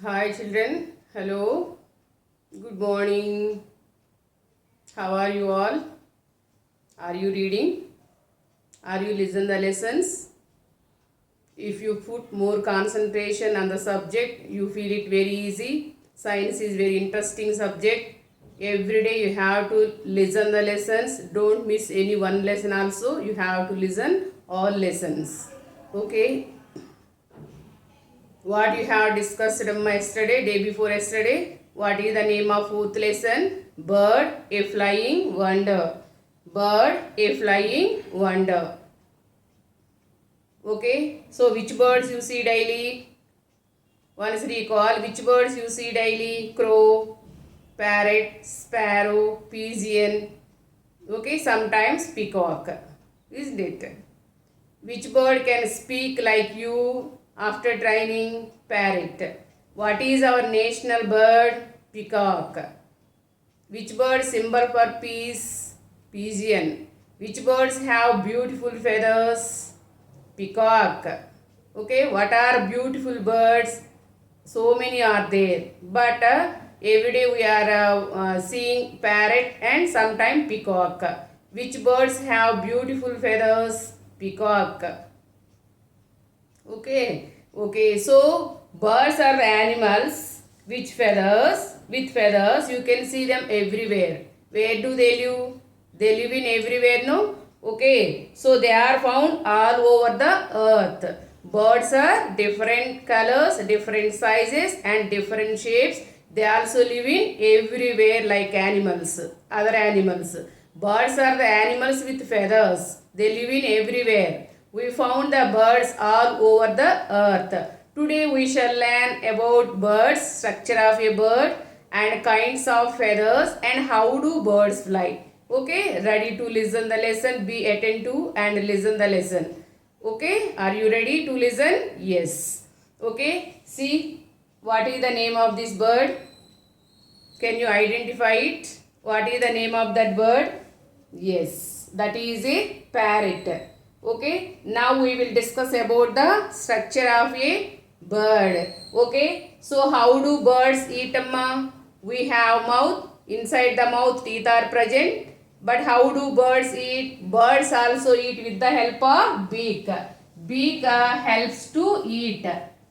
Hi children, hello, good morning. How are you all? Are you reading? Are you listen the lessons? If you put more concentration on the subject, you feel it very easy. Science is very interesting subject. Every day you have to listen the lessons. Don't miss any one lesson also. You have to listen all lessons. Okay, what you have discussed yesterday, day before yesterday. What is the name of fourth lesson? Bird, a flying wonder. Bird, a flying wonder. Okay, so which birds you see daily? Once recall, which birds you see daily? Crow, parrot, sparrow, pigeon. Okay, sometimes peacock. Isn't it? Which bird can speak like you after training? Parrot. What is our national bird? Peacock. Which bird symbol for peace? Pigeon. Which birds have beautiful feathers? Peacock. Okay, what are beautiful birds? So many are there. But every day we are seeing parrot and sometimes peacock. Which birds have beautiful feathers? Peacock. Okay, so birds are the animals which feathers, with feathers you can see them everywhere. Where do they live? They live in everywhere, no? Okay, so they are found all over the earth. Birds are different colors, different sizes and different shapes. They also live in everywhere like animals, other animals. Birds are the animals with feathers. They live in everywhere. We found the birds all over the earth. Today we shall learn about birds, structure of a bird and kinds of feathers and how do birds fly. Okay, ready to listen the lesson? Be attentive and listen the lesson. Okay, are you ready to listen? Yes. Okay, see what is the name of this bird? Can you identify it? What is the name of that bird? Yes, that is a parrot. Okay, now we will discuss about the structure of a bird. Okay, so how do birds eat, amma? We have mouth. Inside the mouth teeth are present. But how do birds eat? Birds also eat with the help of beak. Beak helps to eat.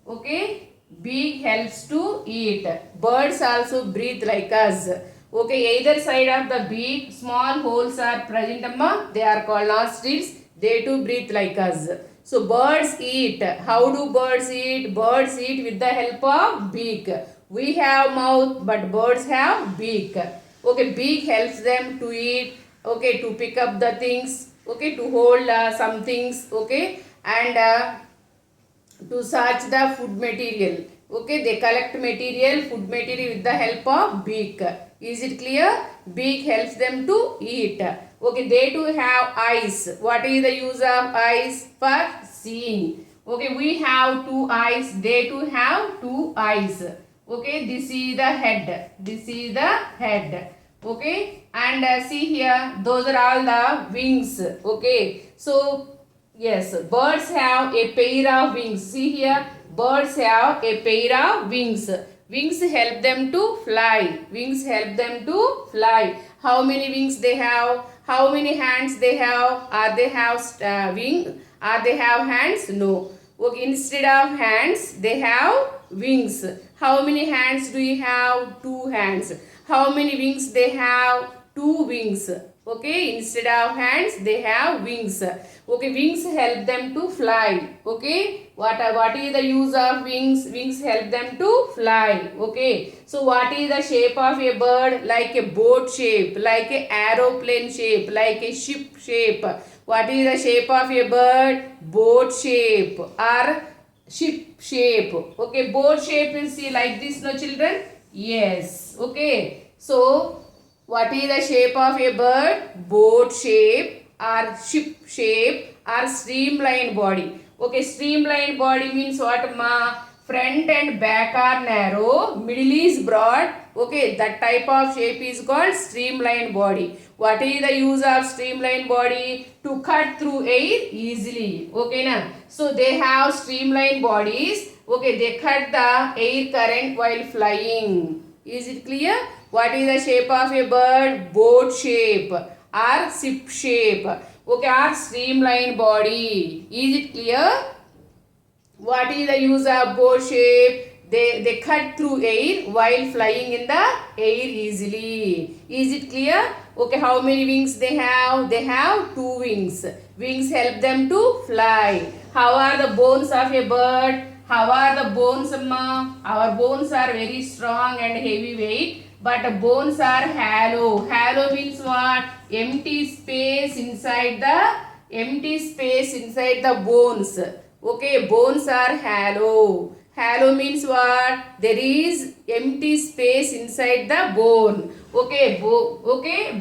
Okay, beak helps to eat. Birds also breathe like us. Okay, either side of the beak, small holes are present, amma. They are called nostrils. They too breathe like us. So birds eat. How do birds eat? Birds eat with the help of beak. We have mouth, but birds have beak. Okay, beak helps them to eat. Okay, to pick up the things. Okay, to hold some things. Okay, and to search the food material. Okay, they collect material, food material with the help of beak. Is it clear? Beak helps them to eat. Okay, they too have eyes. What is the use of eyes? For seeing. Okay, we have two eyes. They too have two eyes. Okay, this is the head. This is the head. Okay, and see here, those are all the wings. Okay, so yes, birds have a pair of wings. See here, birds have a pair of wings. Wings help them to fly. Wings help them to fly. How many wings they have? How many hands they have? Are they have wing? Are they have hands? No. Okay, instead of hands, they have wings. How many hands do you have? Two hands. How many wings they have? Two wings. Okay, instead of hands, they have wings. Okay, wings help them to fly. Okay, what is the use of wings? Wings help them to fly. Okay, so what is the shape of a bird? Like a boat shape, like a aeroplane shape, like a ship shape. What is the shape of a bird? Boat shape or ship shape. Okay, boat shape you see like this, no children? Yes. Okay, so what is the shape of a bird? Boat shape or ship shape or streamlined body. Okay, streamlined body means what, ma? Front and back are narrow, middle is broad. Okay, that type of shape is called streamlined body. What is the use of streamlined body? To cut through air easily. Okay, na? So they have streamlined bodies Okay, they cut the air current while flying. Is it clear? What is the shape of a bird? Boat shape or ship shape. Okay, or streamlined body. Is it clear? What is the use of boat shape? They cut through air while flying in the air easily. Is it clear? Okay, how many wings they have? They have two wings. Wings help them to fly. How are the bones of a bird? How are the bones, Amma? Our bones are very strong and heavy weight, but the bones are hollow. Hollow means what? Empty space inside the bones. Okay, bones are hollow. Hollow means what? There is empty space inside the bone. Okay,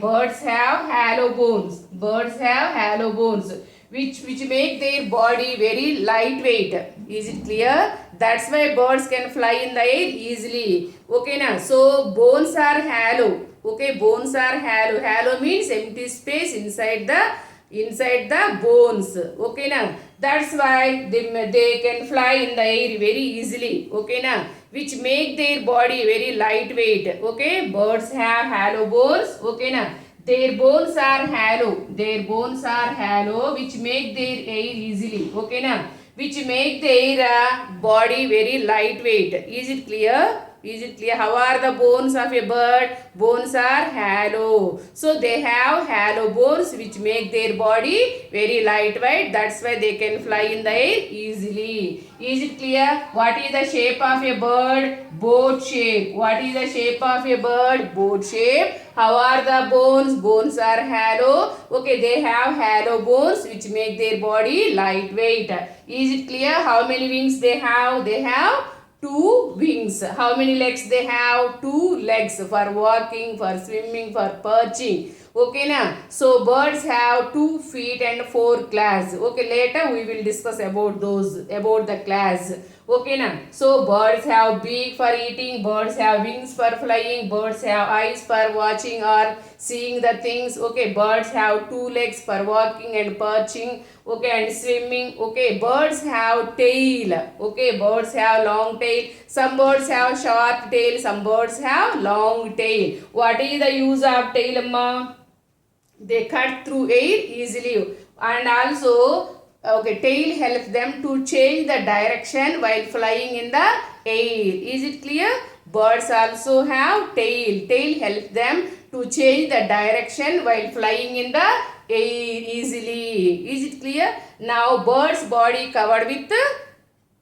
birds have hollow bones. Birds have hollow bones, which make their body very lightweight. Is it clear? That's why birds can fly in the air easily. Okay, now so bones are hollow. Okay, bones are hollow. Hollow means empty space inside the bones. Okay, now that's why they can fly in the air very easily. Okay, now which make their body very lightweight. Okay, birds have hollow bones. Okay, now their bones are hollow. Their bones are hollow, which make their air easily. Okay, now which make their body very lightweight. Is it clear? Is it clear? How are the bones of a bird? Bones are hollow. So they have hollow bones which make their body very lightweight. That's why they can fly in the air easily. Is it clear? What is the shape of a bird? Boat shape. What is the shape of a bird? Boat shape. How are the bones? Bones are hollow. Okay, they have hollow bones which make their body lightweight. Is it clear? How many wings they have? They have two wings. How many legs they have? Two legs for walking, for swimming, for perching. Okay, now so birds have 2 feet and 4 claws. Okay, later we will discuss about the claws. Okay, now so birds have beak for eating, birds have wings for flying, birds have eyes for watching or seeing the things. Okay, birds have 2 legs for walking and perching. Okay, and swimming. Okay, birds have tail. Okay, birds have long tail. Some birds have short tail, some birds have long tail. What is the use of tail, Amma? They cut through air easily, and also okay, tail helps them to change the direction while flying in the air. Is it clear? Birds also have tail. Tail helps them to change the direction while flying in the air easily. Is it clear? Now bird's body covered with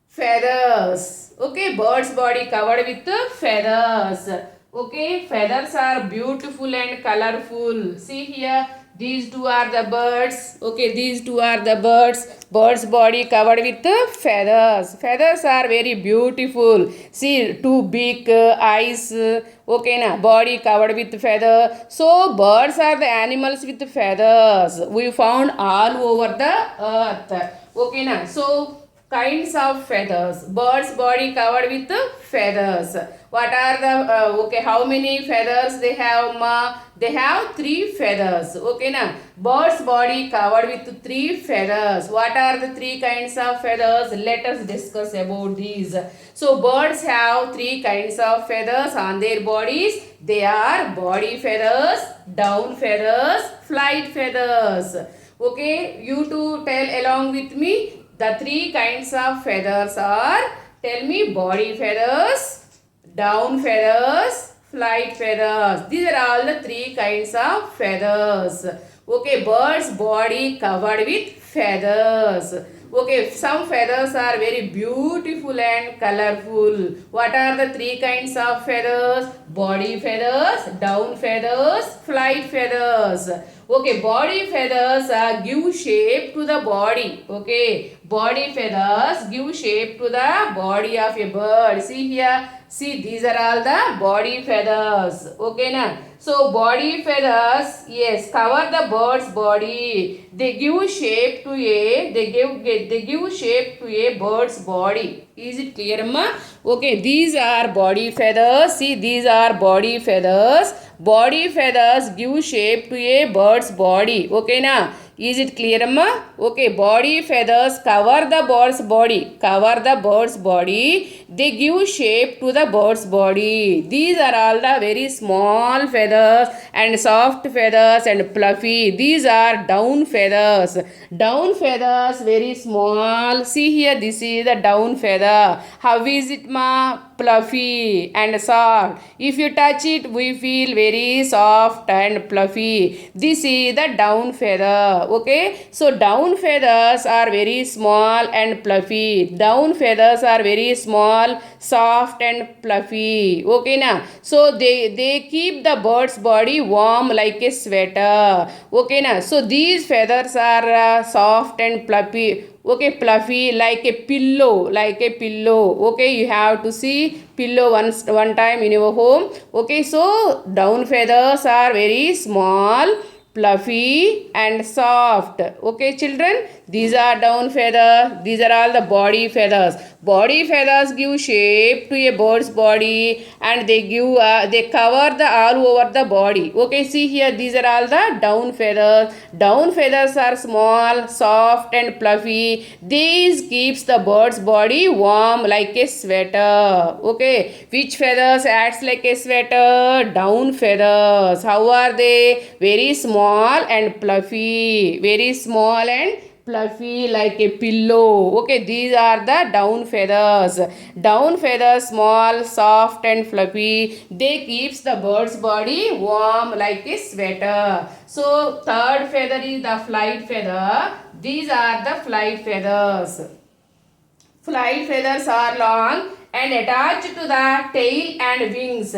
feathers. Okay, bird's body covered with feathers. Okay, feathers are beautiful and colorful. See here, these two are the birds. Okay, these two are the birds. Bird's body covered with feathers. Feathers are very beautiful. See, two big eyes. Okay, now body covered with feather. So birds are the animals with feathers. We found all over the earth. Okay, now so kinds of feathers. Bird's body covered with feathers. What are the okay, how many feathers they have, Ma? They have 3 feathers. Okay, now bird's body covered with 3 feathers. What are the 3 kinds of feathers? Let us discuss about these. So birds have 3 kinds of feathers on their bodies. They are body feathers, down feathers, flight feathers. Okay, you two tell along with me. The 3 kinds of feathers are, tell me, body feathers, down feathers, flight feathers. These are all the 3 kinds of feathers. Okay, bird's body covered with feathers. Okay, some feathers are very beautiful and colorful. What are the 3 kinds of feathers? Body feathers, down feathers, flight feathers. Okay, body feathers give shape to the body. Okay, body feathers give shape to the body of a bird. See here, see, these are all the body feathers. Okay, now so body feathers, yes, cover the bird's body. They give shape to a bird's body. Is it clear, Amma? Okay, these are body feathers. See, these are body feathers. Body feathers give shape to a bird's body. Okay, now Is it clear, Amma? Okay, body feathers cover the bird's body. Cover the bird's body. They give shape to the bird's body. These are all the very small feathers and soft feathers and fluffy. These are down feathers. Down feathers very small. See here, this is the down feather. How is it, ma? Fluffy and soft. If you touch it, we feel very soft and fluffy. This is the down feather. Okay, so down feathers are very small and fluffy. Down feathers are very small, soft and fluffy. Okay, now so they keep the bird's body warm like a sweater. Okay, now so these feathers are soft and fluffy. Okay, fluffy like a pillow, like a pillow. Okay, you have to see pillow one time in your home. Okay, so down feathers are very small, fluffy and soft. Okay, children, these are down feathers. These are all the body feathers. Body feathers give shape to a bird's body, and they cover the all over the body. Okay, see here, these are all the down feathers. Down feathers are small, soft and fluffy. These keeps the bird's body warm like a sweater. Okay, which feathers acts like a sweater? Down feathers. How are they? Very small and fluffy. Very small and fluffy like a pillow. Okay, these are the down feathers. Down feathers, small, soft and fluffy. They keeps the bird's body warm like a sweater. So third feather is the flight feather. These are the flight feathers. Flight feathers are long and attached to the tail and wings.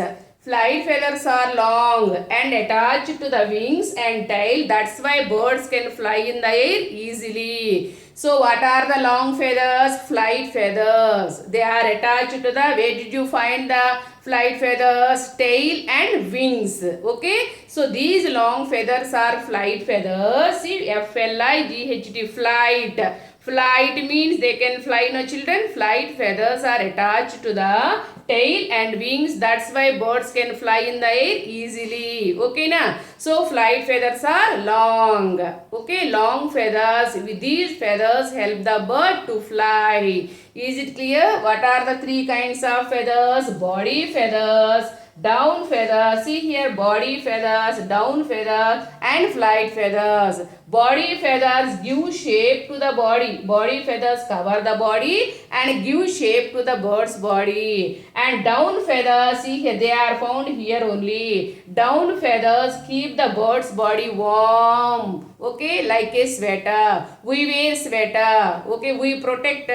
Flight feathers are long and attached to the wings and tail. That's why birds can fly in the air easily. So what are the long feathers? Flight feathers. They are attached to the, where did you find the flight feathers? Tail and wings. Okay. So these long feathers are flight feathers. See, F-L-I-G-H-T, flight. Flight means they can fly, no children. Flight feathers are attached to the tail and wings. That's why birds can fly in the air easily. Okay, na? So flight feathers are long. Okay, long feathers. With these feathers help the bird to fly. Is it clear? What are the three kinds of feathers? Body feathers, down feathers. See here, body feathers, down feathers and flight feathers. Body feathers give shape to the body. Body feathers cover the body and give shape to the bird's body. And down feathers, see here, they are found here only. Down feathers keep the bird's body warm. Okay, like a sweater. We wear sweater. Okay, we protect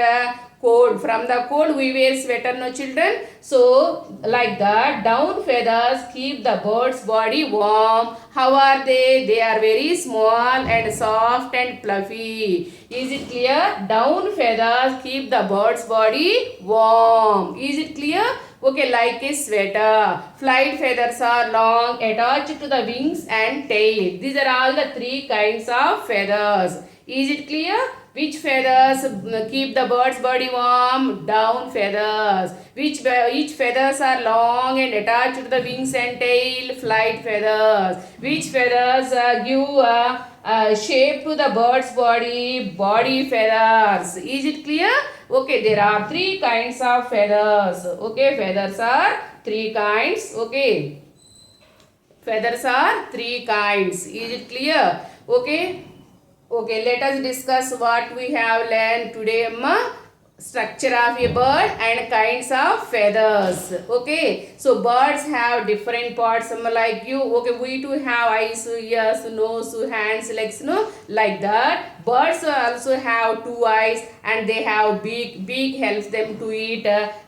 cold. From the cold we wear sweater, no children. So like that, down feathers keep the bird's body warm. How are they? They are very small and soft and fluffy. Is it clear? Down feathers keep the bird's body warm. Is it clear? Okay, like a sweater. Flight feathers are long, attached to the wings and tail. These are all the three kinds of feathers. Is it clear? Which feathers keep the bird's body warm? Down feathers. Which feathers are long and attached to the wings and tail? Flight feathers. Which feathers give shape to the bird's body? Body feathers. Is it clear? Okay, there are three kinds of feathers. Okay, feathers are three kinds. Okay, feathers are three kinds. Is it clear? Okay. Okay, let us discuss what we have learned today, Amma. Structure of a bird and kinds of feathers. Okay, so birds have different parts, like you. Okay, we too have eyes, ears, nose, hands, legs, no, like that. Birds also have two eyes and they have beak. Beak helps them to eat.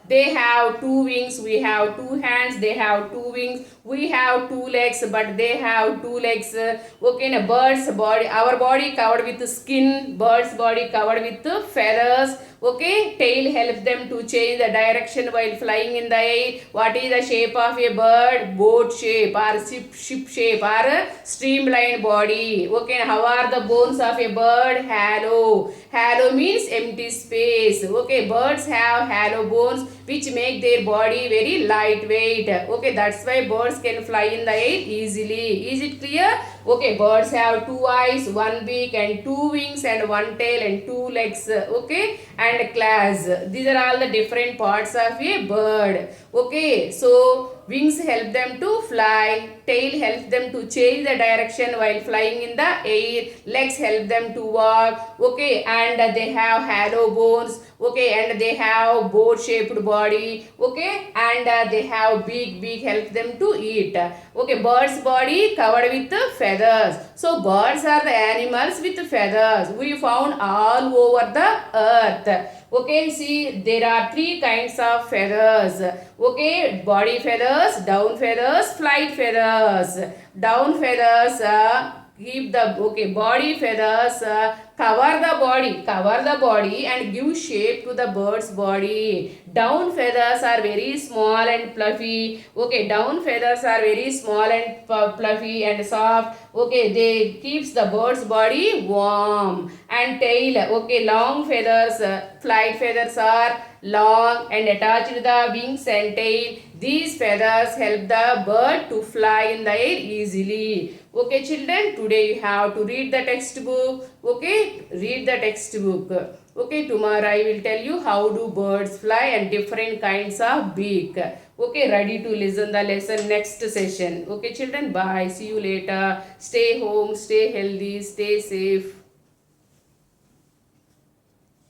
They have two wings. We have two hands. They have two wings. We have two legs, but they have two legs. Okay, now bird's body, our body covered with skin. Bird's body covered with feathers. Okay, tail helps them to change the direction while flying in the air. What is the shape of a bird? Boat shape or ship shape or a streamlined body. Okay, how are the bones of a bird? Hollow. Hollow means empty space. Okay, birds have hollow bones which make their body very lightweight. Okay, that's why birds can fly in the air easily. Is it clear? Okay, birds have two eyes, one beak and two wings and one tail and two legs. Okay, and claws. These are all the different parts of a bird. Okay, so wings help them to fly, tail helps them to change the direction while flying in the air, legs help them to walk. Okay, and they have hollow bones. Okay, and they have boat shaped body. Okay, and they have beak help them to eat. Okay, bird's body covered with feathers. So birds are the animals with feathers we found all over the earth. Okay, see, there are three kinds of feathers. Okay, body feathers, down feathers, flight feathers. Down feathers keep the, okay, body feathers cover the body and give shape to the bird's body. Down feathers are very small and fluffy. Okay, down feathers are very small and fluffy and soft. Okay, they keeps the bird's body warm. And tail, okay, long feathers, flight feathers are long and attached to the wings and tail. These feathers help the bird to fly in the air easily. Okay, children, today you have to read the textbook. Okay, read the textbook. Okay, tomorrow I will tell you how do birds fly and different kinds of beak. Okay, ready to listen the lesson next session. Okay, children, bye. See you later. Stay home, stay healthy, stay safe.